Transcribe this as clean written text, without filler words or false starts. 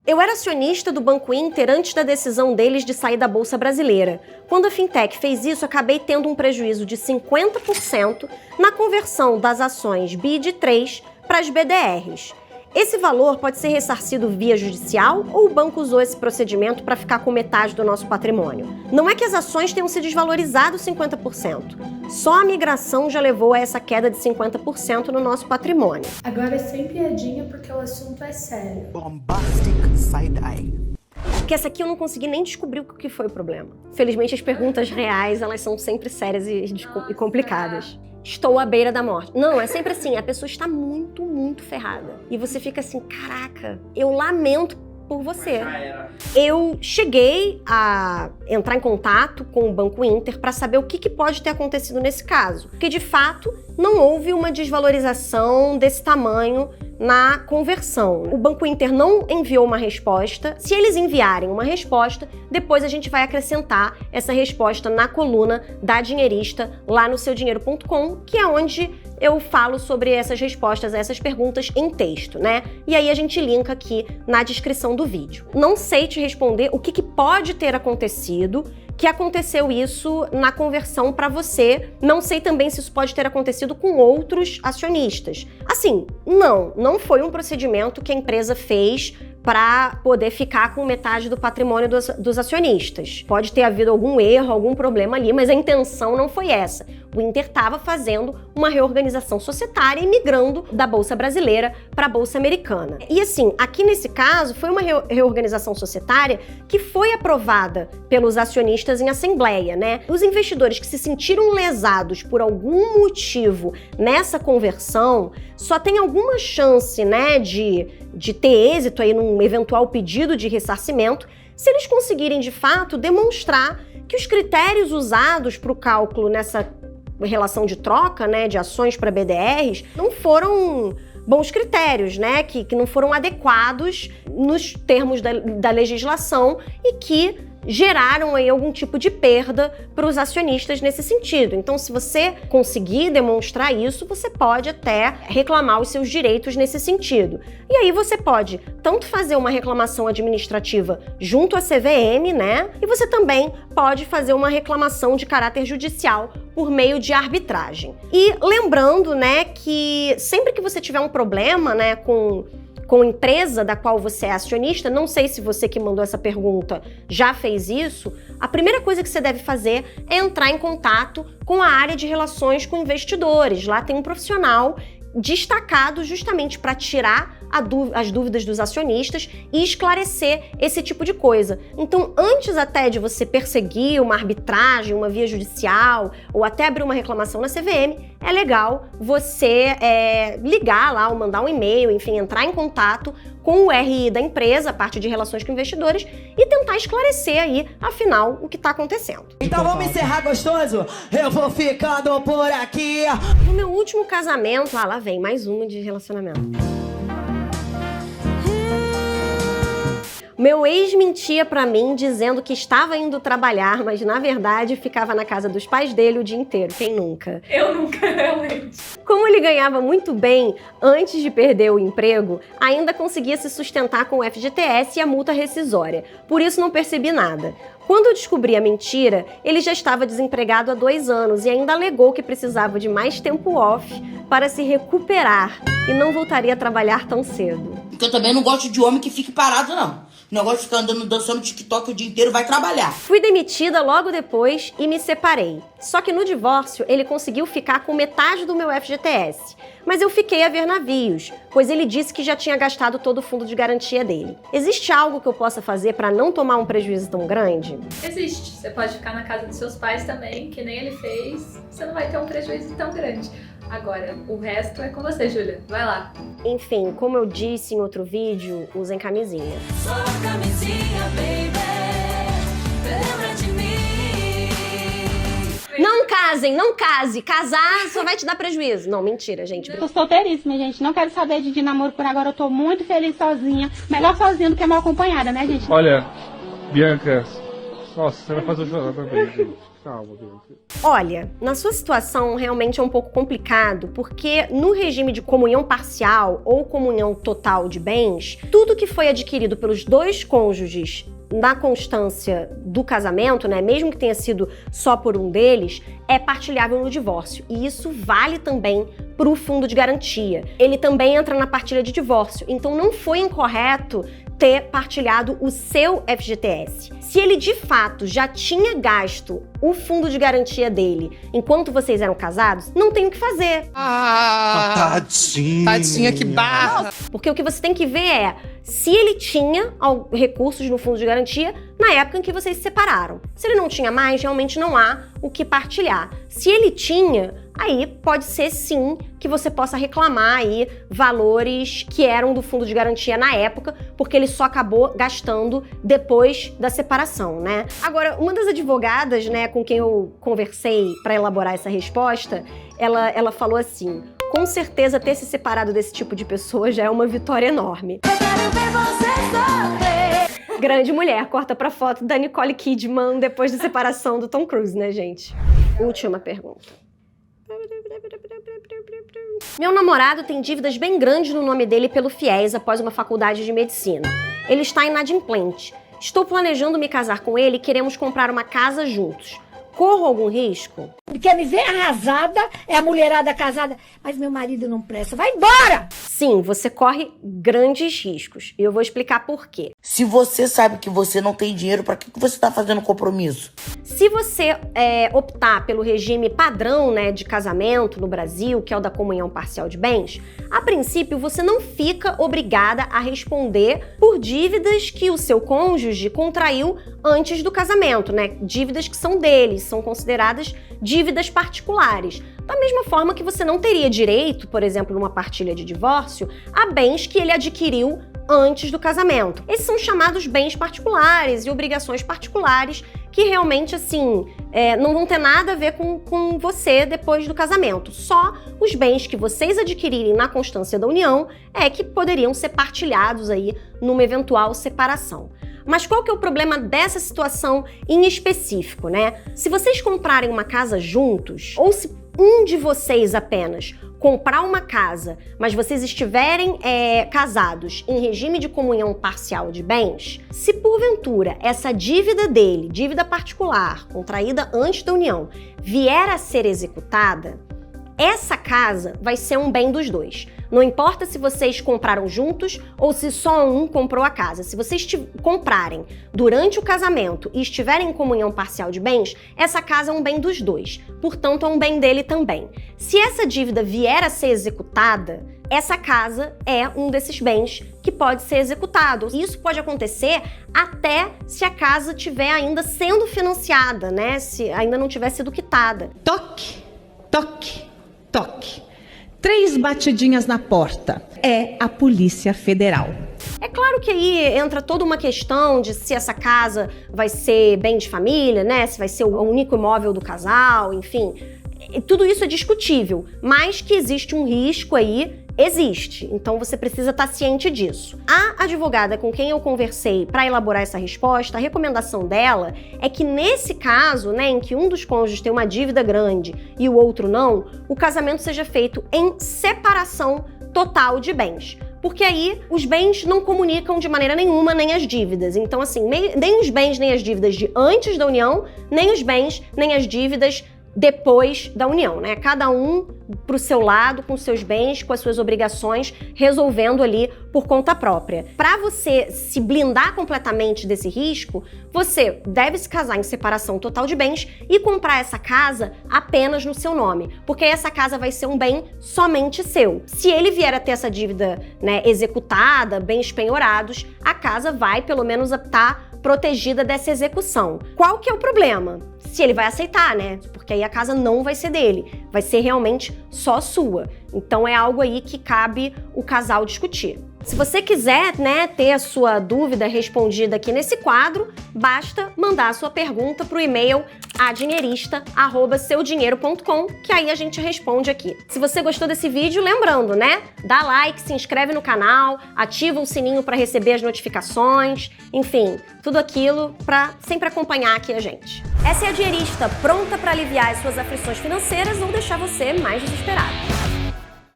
Eu era acionista do Banco Inter antes da decisão deles de sair da Bolsa Brasileira. Quando a Fintech fez isso, acabei tendo um prejuízo de 50% na conversão das ações BID3 para as BDRs. Esse valor pode ser ressarcido via judicial ou o banco usou esse procedimento para ficar com metade do nosso patrimônio? Não é que as ações tenham se desvalorizado 50%. Só a migração já levou a essa queda de 50% no nosso patrimônio. Agora é sem piadinha porque o assunto é sério. Bombastic side-eye. Porque essa aqui eu não consegui nem descobrir o que foi o problema. Felizmente as perguntas reais, elas são sempre sérias e complicadas. Estou à beira da morte. Não, é sempre assim, a pessoa está muito, muito ferrada. E você fica assim, caraca, eu lamento por você. Eu cheguei a entrar em contato com o Banco Inter para saber o que pode ter acontecido nesse caso. Porque, de fato, não houve uma desvalorização desse tamanho na conversão. O Banco Inter não enviou uma resposta. Se eles enviarem uma resposta, depois a gente vai acrescentar essa resposta na coluna da Dinheirista lá no seudinheiro.com, que é onde eu falo sobre essas respostas a essas perguntas em texto, né? E aí a gente linka aqui na descrição do vídeo. Não sei te responder o que pode ter acontecido, que aconteceu isso na conversão para você. Não sei também se isso pode ter acontecido com outros acionistas. Assim, não foi um procedimento que a empresa fez para poder ficar com metade do patrimônio dos acionistas. Pode ter havido algum erro, algum problema ali, mas a intenção não foi essa. O Inter estava fazendo uma reorganização societária e migrando da Bolsa Brasileira para a Bolsa Americana. E assim, aqui nesse caso, foi uma reorganização societária que foi aprovada pelos acionistas em assembleia, né? Os investidores que se sentiram lesados por algum motivo nessa conversão só tem alguma chance, né, de ter êxito aí num eventual pedido de ressarcimento se eles conseguirem, de fato, demonstrar que os critérios usados para o cálculo nessa relação de troca, né, de ações para BDRs, não foram bons critérios, né, que não foram adequados nos termos da legislação e que geraram aí algum tipo de perda para os acionistas nesse sentido. Então, se você conseguir demonstrar isso, você pode até reclamar os seus direitos nesse sentido. E aí você pode tanto fazer uma reclamação administrativa junto à CVM, né? E você também pode fazer uma reclamação de caráter judicial por meio de arbitragem. E lembrando, né, que sempre que você tiver um problema, né, com a empresa da qual você é acionista, não sei se você que mandou essa pergunta já fez isso, a primeira coisa que você deve fazer é entrar em contato com a área de relações com investidores. Lá tem um profissional destacado justamente para tirar as dúvidas dos acionistas e esclarecer esse tipo de coisa. Então, antes até de você perseguir uma arbitragem, uma via judicial ou até abrir uma reclamação na CVM, é legal você ligar lá ou mandar um e-mail, enfim, entrar em contato com o RI da empresa, a parte de relações com investidores, e tentar esclarecer aí, afinal, o que está acontecendo. Então vamos encerrar gostoso? Eu vou ficando por aqui. No meu último casamento, lá vem mais uma de relacionamento. Meu ex mentia pra mim dizendo que estava indo trabalhar, mas na verdade ficava na casa dos pais dele o dia inteiro. Quem nunca? Eu nunca, realmente. Como ele ganhava muito bem antes de perder o emprego, ainda conseguia se sustentar com o FGTS e a multa rescisória. Por isso não percebi nada. Quando eu descobri a mentira, ele já estava desempregado há 2 anos e ainda alegou que precisava de mais tempo off para se recuperar e não voltaria a trabalhar tão cedo. Porque eu também não gosto de homem que fique parado, não. O negócio de ficar andando, dançando TikTok o dia inteiro, vai trabalhar. Fui demitida logo depois e me separei. Só que no divórcio, ele conseguiu ficar com metade do meu FGTS. Mas eu fiquei a ver navios, pois ele disse que já tinha gastado todo o fundo de garantia dele. Existe algo que eu possa fazer para não tomar um prejuízo tão grande? Existe. Você pode ficar na casa dos seus pais também, que nem ele fez. Você não vai ter um prejuízo tão grande. Agora, o resto é com você, Júlia. Vai lá. Enfim, como eu disse em outro vídeo, usem camisinha. Só camisinha, baby. Lembra de mim. Não casem, não case. Casar só vai te dar prejuízo. Não, mentira, gente. Eu tô solteiríssima, gente. Não quero saber de namoro por agora. Eu tô muito feliz sozinha. Melhor sozinha do que mal acompanhada, né, gente? Olha, Bianca, nossa, você vai fazer eu chorar também, gente. Calma, Bianca. Olha, na sua situação realmente é um pouco complicado, porque no regime de comunhão parcial ou comunhão total de bens, tudo que foi adquirido pelos dois cônjuges na constância do casamento, né, mesmo que tenha sido só por um deles, é partilhável no divórcio. E isso vale também para o fundo de garantia. Ele também entra na partilha de divórcio. Então não foi incorreto ter partilhado o seu FGTS. Se ele de fato já tinha gasto o fundo de garantia dele enquanto vocês eram casados, não tem o que fazer. Tadinha, que barra! Porque o que você tem que ver é se ele tinha recursos no fundo de garantia na época em que vocês se separaram. Se ele não tinha mais, realmente não há o que partilhar. Se ele tinha, aí pode ser sim que você possa reclamar aí valores que eram do fundo de garantia na época, porque ele só acabou gastando depois da separação, né? Agora, uma das advogadas, né, com quem eu conversei para elaborar essa resposta, ela falou assim: com certeza ter se separado desse tipo de pessoa já é uma vitória enorme. Eu quero ver você sofrer. Grande mulher, corta pra foto da Nicole Kidman depois da separação do Tom Cruise, né, gente? Última pergunta. Meu namorado tem dívidas bem grandes no nome dele pelo FIES após uma faculdade de medicina. Ele está inadimplente. Estou planejando me casar com ele e queremos comprar uma casa juntos. Corro algum risco? Quer me ver arrasada? É a mulherada casada. Mas meu marido não presta. Vai embora! Sim, você corre grandes riscos. E eu vou explicar por quê. Se você sabe que você não tem dinheiro, pra que você tá fazendo compromisso? Se você optar pelo regime padrão, né, de casamento no Brasil, que é o da comunhão parcial de bens, a princípio você não fica obrigada a responder por dívidas que o seu cônjuge contraiu antes do casamento, né? Dívidas que são deles, são consideradas dívidas particulares. Da mesma forma que você não teria direito, por exemplo, numa partilha de divórcio, a bens que ele adquiriu antes do casamento. Esses são chamados bens particulares e obrigações particulares que realmente, assim, não vão ter nada a ver com você depois do casamento. Só os bens que vocês adquirirem na constância da união é que poderiam ser partilhados aí numa eventual separação. Mas qual que é o problema dessa situação em específico, né? Se vocês comprarem uma casa juntos, ou se um de vocês apenas comprar uma casa, mas vocês estiverem casados em regime de comunhão parcial de bens, se porventura essa dívida dele, dívida particular, contraída antes da união, vier a ser executada, essa casa vai ser um bem dos dois. Não importa se vocês compraram juntos ou se só um comprou a casa. Se vocês comprarem durante o casamento e estiverem em comunhão parcial de bens, essa casa é um bem dos dois. Portanto, é um bem dele também. Se essa dívida vier a ser executada, essa casa é um desses bens que pode ser executado. Isso pode acontecer até se a casa estiver ainda sendo financiada, né? Se ainda não tiver sido quitada. Toque, toque, toque. 3 batidinhas na porta. É a Polícia Federal. É claro que aí entra toda uma questão de se essa casa vai ser bem de família, né? Se vai ser o único imóvel do casal, enfim. Tudo isso é discutível, mas que existe um risco aí, existe. Então você precisa estar ciente disso. A advogada com quem eu conversei para elaborar essa resposta, a recomendação dela é que nesse caso, né, em que um dos cônjuges tem uma dívida grande e o outro não, o casamento seja feito em separação total de bens. Porque aí os bens não comunicam de maneira nenhuma nem as dívidas. Então assim, nem os bens nem as dívidas de antes da união, nem os bens nem as dívidas depois da união, né? Cada um pro seu lado, com seus bens, com as suas obrigações, resolvendo ali por conta própria. Para você se blindar completamente desse risco, você deve se casar em separação total de bens e comprar essa casa apenas no seu nome, porque essa casa vai ser um bem somente seu. Se ele vier a ter essa dívida, né, executada, bens penhorados, a casa vai pelo menos estar protegida dessa execução. Qual que é o problema? Se ele vai aceitar, né? Porque aí a casa não vai ser dele, vai ser realmente só sua. Então é algo aí que cabe o casal discutir. Se você quiser, né, ter a sua dúvida respondida aqui nesse quadro, basta mandar a sua pergunta para o e-mail adinheirista@seudinheiro.com, que aí a gente responde aqui. Se você gostou desse vídeo, lembrando, né, dá like, se inscreve no canal, ativa o sininho para receber as notificações, enfim, tudo aquilo para sempre acompanhar aqui a gente. Essa é a Dinheirista, pronta para aliviar as suas aflições financeiras ou deixar você mais desesperado.